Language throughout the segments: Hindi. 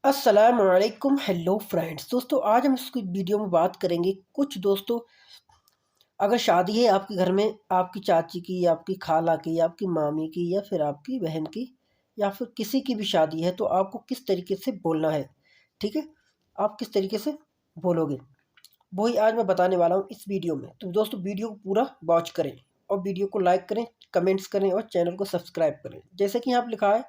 अस्सलामुअलैकुम हेलो फ्रेंड्स। दोस्तों आज हम इस वीडियो में बात करेंगे कुछ दोस्तों, अगर शादी है आपके घर में, आपकी चाची की या आपकी खाला की या आपकी मामी की या फिर आपकी बहन की या फिर किसी की भी शादी है, तो आपको किस तरीके से बोलना है। ठीक है, आप किस तरीके से बोलोगे वही आज मैं बताने वाला हूँ इस वीडियो में। तो दोस्तों वीडियो को पूरा वॉच करें और वीडियो को लाइक करें, कमेंट्स करें और चैनल को सब्सक्राइब करें। जैसे कि यहाँ पर लिखा है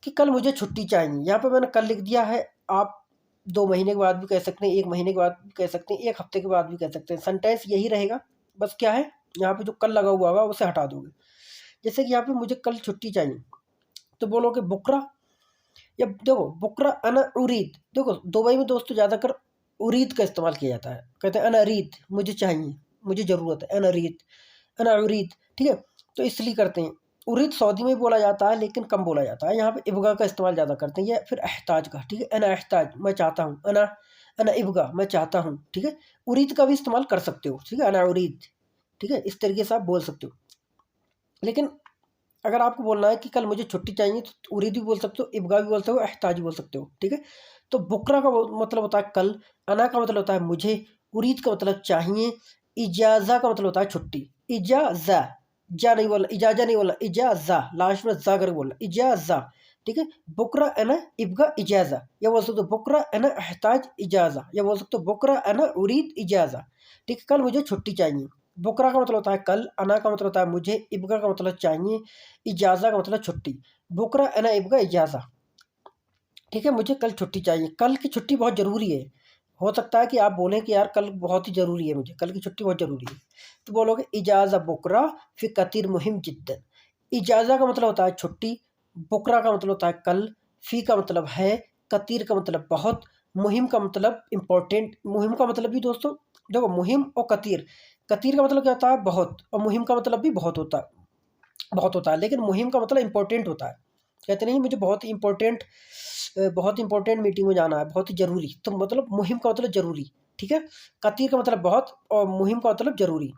कि कल मुझे छुट्टी चाहिए, यहाँ पे मैंने कल लिख दिया है। आप 2 महीने के बाद भी कह सकते हैं, 1 महीने के बाद भी कह सकते हैं, 1 हफ्ते के बाद भी कह सकते हैं। सेंटेंस यही रहेगा, बस क्या है यहाँ पे जो कल लगा हुआ होगा उसे हटा दोगे। जैसे कि यहाँ पे मुझे कल छुट्टी चाहिए, तो बोलोगे बुकरा, या देखो बुकरा अना उरीद। देखो दुबई में दोस्तों ज़्यादातर उरीद का इस्तेमाल किया जाता है। कहते हैं अना रीद, मुझे चाहिए, मुझे ज़रूरत है, अना रीद, अना उरीद। ठीक है, तो इसलिए करते हैं। उरीद सऊदी में भी बोला जाता है लेकिन कम बोला जाता है। यहाँ पे इब्गा का इस्तेमाल ज़्यादा करते हैं, या फिर एहताज का। ठीक है, अना एहताज, मैं चाहता हूँ, अना अना इब्गा, मैं चाहता हूँ। ठीक है, उरीद का भी इस्तेमाल कर सकते हो। ठीक है, अना उरीद। ठीक है, इस तरीके से आप बोल सकते हो। लेकिन अगर आपको बोलना है कि कल मुझे छुट्टी चाहिए, तो उरीद भी बोल सकते हो, इब्गा भी बोल सकते हो, एहताज भी बोल सकते हो। ठीक है, तो बुकरा का मतलब होता है कल, अना का मतलब होता है मुझे, उरीद का मतलब चाहिए, इजाज़ा का मतलब होता है छुट्टी। इजाज़ा, जा नहीं बोलना, इजाज़ा नहीं बोलना, इजाज़ा, लास्ट में जा करके बोलना, इजाज़ा। ठीक है, बुकरा अना इब्गा इजाज़ा, या बोल सकते हो बुकरा अना एहताज इजाज़ा, या बोल सकते हो बुकरा अना उरीद इजाज़ा। ठीक है, कल मुझे छुट्टी चाहिए। बुकरा का मतलब होता है कल, अना का मतलब होता है मुझे, इब्गा का मतलब चाहिए, इजाज़ा का मतलब छुट्टी। बुकरा अना इब्गा इजाज़ा। ठीक है, मुझे कल छुट्टी चाहिए। कल की छुट्टी बहुत ज़रूरी है। हो सकता है कि आप बोलें कि यार कल बहुत ही ज़रूरी है, मुझे कल की छुट्टी बहुत ज़रूरी है, तो बोलोगे इजाज़ा बुकरा फिर कतीर मुहिम जिद्दन। इजाज़ा का मतलब होता है छुट्टी, बुकरा का मतलब होता है कल, फ़ी का मतलब है, कतीर का मतलब बहुत, मुहिम का मतलब इम्पोर्टेंट। मुहिम का मतलब भी दोस्तों देखो, मुहिम और कतीर, कतीर का मतलब क्या होता है बहुत, और मुहिम का मतलब भी बहुत होता है, लेकिन मुहिम का मतलब इम्पोर्टेंट होता है। कहते नहीं मुझे बहुत इंपॉर्टेंट मीटिंग में जाना है, बहुत ही ज़रूरी, तो मतलब मुहिम का मतलब ज़रूरी। ठीक है, कतीर का मतलब बहुत और मुहिम का मतलब ज़रूरी।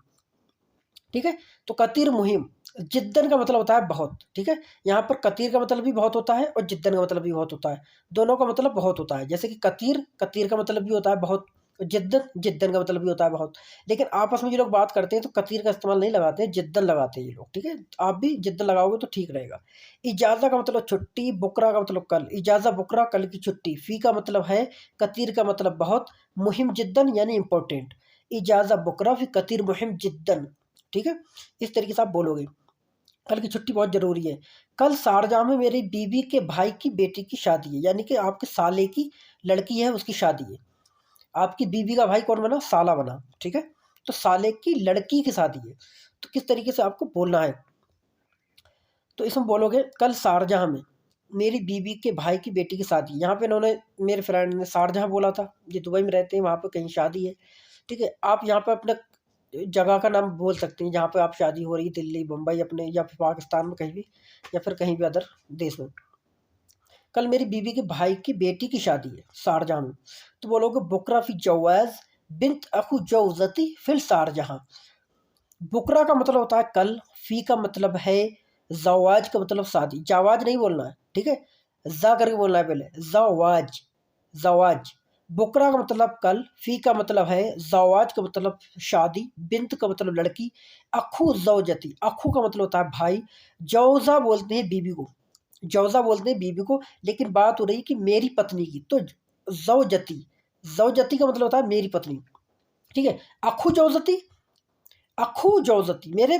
ठीक है, तो कतीर मुहिम, जिद्दन का मतलब होता है बहुत। ठीक है, यहाँ पर कतीर का मतलब भी बहुत होता है और जिद्दन का मतलब भी बहुत होता है। दोनों का मतलब बहुत होता है। जैसे कि कतीर, कतीर का मतलब भी होता है बहुत, जिद्दन, जिद्दन का मतलब भी होता है बहुत। लेकिन आपस में जो लोग बात करते हैं तो कतीर का इस्तेमाल नहीं लगाते हैं, जिद्दन लगाते हैं ये लोग। ठीक है, आप भी जिद्दन लगाओगे तो ठीक रहेगा। इजाज़ा का मतलब छुट्टी, बुकरा का मतलब कल, इजाज़ा बुकरा कल की छुट्टी, फ़ी का मतलब है, कतीर का मतलब बहुत, मुहिम जिद्दन यानी इंपॉर्टेंट। इजाज़ा बुकरा फिर कतीर मुहिम जिद्दन। ठीक है, इस तरीके से आप बोलोगे कल की छुट्टी बहुत ज़रूरी है। कल शारजाह में मेरी बीवी के भाई की बेटी की शादी है, यानी कि आपके साले की लड़की है, उसकी शादी है। आपकी बीवी का भाई कौन बना? साला बना। ठीक है, तो साले की लड़की की शादी है, तो किस तरीके से आपको बोलना है। तो इसमें बोलोगे कल शारजाह में मेरी बीवी के भाई की बेटी की शादी। यहाँ पे इन्होंने, मेरे फ्रेंड ने शारजाह बोला था, ये दुबई में रहते हैं, वहाँ पे कहीं शादी है। ठीक है, आप यहाँ पे अपने जगह का नाम बोल सकते हैं जहाँ पे आप शादी हो रही, दिल्ली, मुंबई अपने, या फिर पाकिस्तान में कहीं भी, या फिर कहीं भी अदर देश में। कल मेरी बीवी के भाई की बेटी की शादी है शारजाह में, तो बोलोगे बुकरा फी जवाज बिन्त अखू जौजती फिल शारजहाँ। बुकरा का मतलब होता है कल, फी का मतलब है, जवाज का मतलब शादी। जवाज नहीं बोलना है, ठीक है, जा करके बोलना है पहले, जवाज, जवाज। बुकरा का मतलब कल, फी का मतलब है, जवाज का मतलब शादी, बिंत का मतलब लड़की, अखू जौजती, अखू का मतलब होता है भाई, जौजा बोलते हैं बीबी को, जौजा बोलते हैं बीबी को। लेकिन बात हो रही है कि मेरी पत्नी की, तो जौजती, जौजती का मतलब होता है मेरी पत्नी। ठीक है, अखू जौजती, अखू जौजती मेरे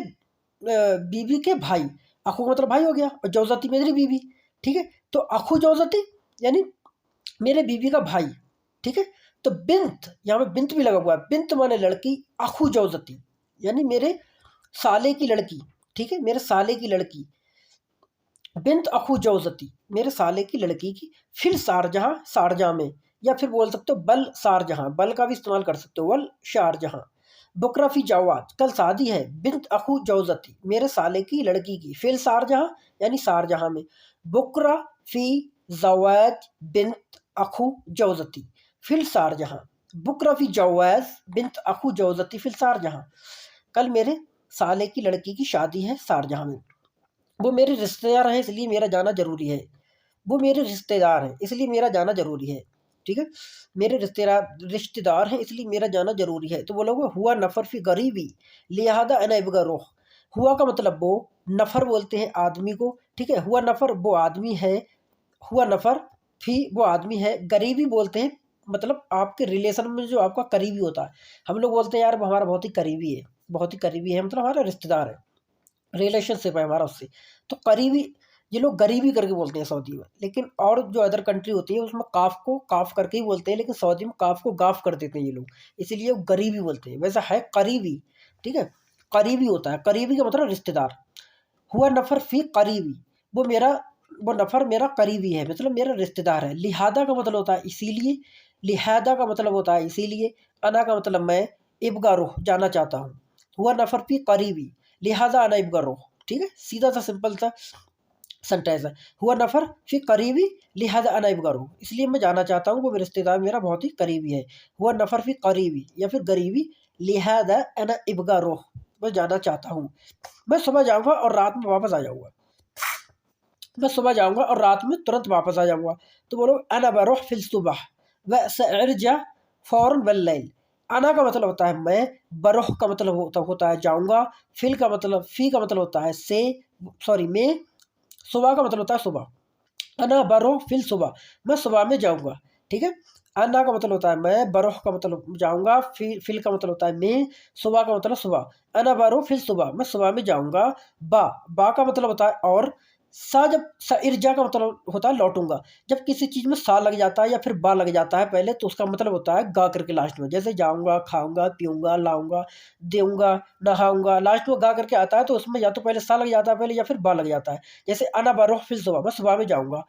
बीवी के भाई, अखू का मतलब भाई हो गया और जौजती मेरी बीवी। ठीक है, तो अखू जौजती यानी मेरे बीवी का भाई। ठीक है, तो बिंत, यहाँ पे बिंत भी लगा हुआ है, बिंत माने लड़की, अखू जौजती यानी मेरे साले की लड़की। ठीक है, मेरे साले की लड़की, बिन्त अखू जौजती मेरे साले की लड़की की, फिर शारजहाँ, शारजहाँ में, या फिर बोल सकते हो बल शारजहाँ, बल का भी इस्तेमाल कर सकते हो, वल शारजहाँ। बुकरा फी जवाज, कल शादी है, बिन्त अखू जौजती मेरे साले की लड़की की, फिर शारजहाँ यानी शारजहाँ में। बुकरा फी जवाज बिन्त अखू जौजती फिर शारजहाँ। बुकरा फी जवाज बिन्त अखू जौजती फिर शारजहाँ। कल मेरे साले की लड़की की शादी है शारजहाँ में, वो मेरे रिश्तेदार हैं इसलिए मेरा जाना ज़रूरी है। वो मेरे रिश्तेदार हैं इसलिए मेरा जाना ज़रूरी है। ठीक है, मेरे रिश्तेदार हैं इसलिए मेरा जाना ज़रूरी है। तो बोलोगे हुआ नफ़र फ़ी गरीबी लिहाजा अना इब्गा रोह। हुआ का मतलब वो, नफ़र बोलते हैं आदमी को। ठीक है, हुआ नफ़र वो आदमी है, हुआ नफ़र फ़ी वो आदमी है, गरीबी बोलते हैं मतलब आपके रिलेशन में जो आपका करीबी होता है। हम लोग बोलते हैं यार वो हमारा बहुत ही करीबी है, बहुत ही करीबी है, मतलब हमारा रिश्तेदार है, रिलेशनशिप है हमारा उससे। तो करीबी, ये लोग गरीबी करके बोलते हैं सऊदी में। लेकिन और जो अदर कंट्री होती है उसमें काफ को काफ करके ही बोलते हैं, लेकिन सऊदी में काफ को गाफ कर देते हैं ये लोग, इसीलिए वो गरीबी बोलते हैं। वैसा है करीबी। ठीक है, करीबी होता है, करीबी का मतलब रिश्तेदार। हुआ नफ़र फ़ी करीबी, वो मेरा, वो नफ़र मेरा करीबी है मतलब मेरा रिश्तेदार है। लिहादा का मतलब होता है इसीलिए, लिहादा का मतलब होता है इसीलिए, अना का मतलब मैं, इब्गा रुह जाना चाहता हूँ। हुआ नफ़र फ़ी करीबी लिहाजा अना इब्गा रुह। ठीक है, सीधा सा सिंपल सा सेंटेंस है। हुआ नफ़र फ़ी करीबी लिहाजा अना इब्गा रुह, इसलिए मैं जाना चाहता हूँ, वो रिश्तेदार मेरा बहुत ही करीबी है। हुआ नफ़र फ़ी करीबी या फिर गरीबी लिहाजा अना इब्गा रुह, मैं जाना चाहता हूँ। मैं सुबह जाऊँगा और रात में वापस आ जाऊँगा। मैं सुबह जाऊँगा और रात में तुरंत वापस आ जाऊँगा। तो बोलो अना बरुह फिल सुबह व सअरजा फ़ौरन वल्लैल। अना का मतलब होता है मैं, बरुह का मतलब होता है जाऊँगा, फिल का मतलब, फ़ी का मतलब होता है से, सॉरी मैं, सुबह का मतलब होता है सुबह। अना बरुह फिल सुबह, मैं सुबह में जाऊँगा। ठीक है, अना का मतलब होता है मैं, बरुह का मतलब जाऊँगा, फिल का मतलब होता है मैं, सुबह का मतलब सुबह। अना बरुह फिल सुबह, मैं सुबह में जाऊँगा। बा का मतलब होता है और। सा, जब सा इर्जा का मतलब होता है लौटूंगा। जब किसी चीज़ में सा लग जाता है या फिर बा लग जाता है पहले, तो उसका मतलब होता है गा करके लास्ट में। जैसे जाऊँगा, खाऊँगा, पीऊँगा, लाऊँगा, देऊँगा, नहाऊँगा, लास्ट में गा करके आता है, तो उसमें या तो पहले सा लग जाता है पहले या फिर बा लग जाता है। जैसे अना बरुह फिल सुबह, मैं सुबह में जाऊँगा।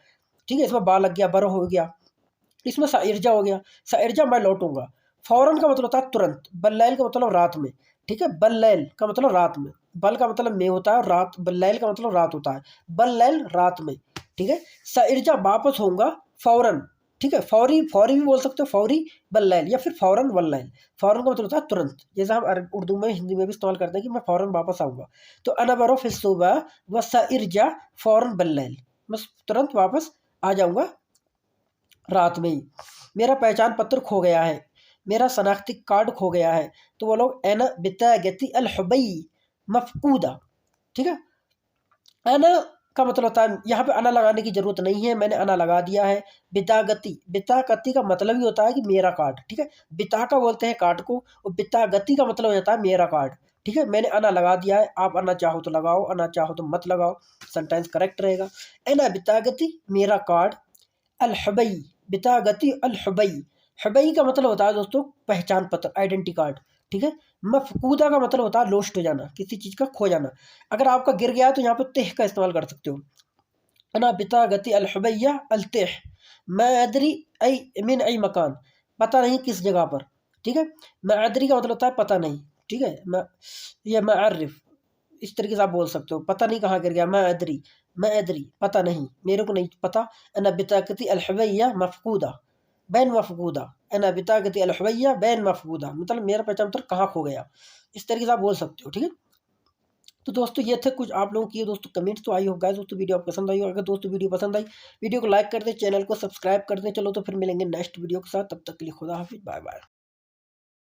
ठीक है, इसमें बा लग गया, बरुह हो गया। इसमें साइरजा हो गया, साइरजा मैं लौटूंगा। फौरन का मतलब होता है तुरंत। बल्लैल का मतलब रात में। ठीक है, बल्लैल का मतलब रात में। बल का मतलब में होता है और रात, बल्लैल का मतलब रात होता है। बल्लैल रात में। ठीक है, साइरजा वापस होऊंगा फौरन। ठीक है, फौरी, फौरी भी बोल सकते हो, फौरी बल्लैल या फिर फौरन वल्लैल। फौरन का मतलब होता है तुरंत, जैसे हम उर्दू में, हिंदी में भी इस्तेमाल करते हैं कि मैं फौरन वापस आऊंगा। तो अना बरो फिर सुबह व साइरजा फौरन बल्लैल, मैं तुरंत वापस आ जाऊंगा रात में ही। मेरा पहचान पत्र खो गया है, मेरा शनाख्ती कार्ड खो गया है। तो वो लोग एना बितागती अल हुबई मफकूदा। ठीक है, अना का मतलब होता है, यहाँ पे अना लगाने की जरूरत नहीं है, मैंने अना लगा दिया है। बितागती, बितागती का मतलब ही होता है कि मेरा कार्ड। ठीक है, बिता का बोलते हैं कार्ड को, और बितागती का मतलब हो जाता है मेरा कार्ड। ठीक है, मैंने अना लगा दिया है, आप अना चाहो तो लगाओ, अना चाहो तो मत लगाओ, सेंटेंस करेक्ट रहेगा। एना बितागती मेरा कार्ड, अल हुबई बितागती अल हुबई, हुबई का मतलब होता है दोस्तों पहचान पत्र, आइडेंटी कार्ड। ठीक है, मफकूदा का मतलब होता है लोस्ट हो जाना, किसी चीज़ का खो जाना। अगर आपका गिर गया है तो यहाँ पर तेह का इस्तेमाल कर सकते हो। अना बितागती अल हुबैया अल तेह, मैं अदरी आई मिन आई मकान, पता नहीं किस जगह पर। ठीक है, मैं अदरी का मतलब होता है पता नहीं। ठीक है, मैं, यह मैं आरिफ, इस तरीके से आप बोल सकते हो, पता नहीं कहाँ गिर गया, मैं अदरी पता नहीं, मेरे को नहीं पता। अना बिताकती अलहवैया मफकूदा बैन मफकूदा, अना बिताकती अलहवैया बैन मफकूदा, मतलब मेरा पहचान पत्र कहाँ खो गया, इस तरीके से आप बोल सकते हो। ठीक है, तो दोस्तों ये थे कुछ आप लोगों की दोस्तों कमेंट्स। तो आई होप गाइस दोस्तों वीडियो आपको पसंद आई हो। अगर दोस्तों वीडियो पसंद आई, वीडियो को लाइक कर दें, चैनल को सब्सक्राइब कर दें। चलो तो फिर मिलेंगे नेक्स्ट वीडियो के साथ, तब तक के लिए खुदा हाफिज़, बाय बाय।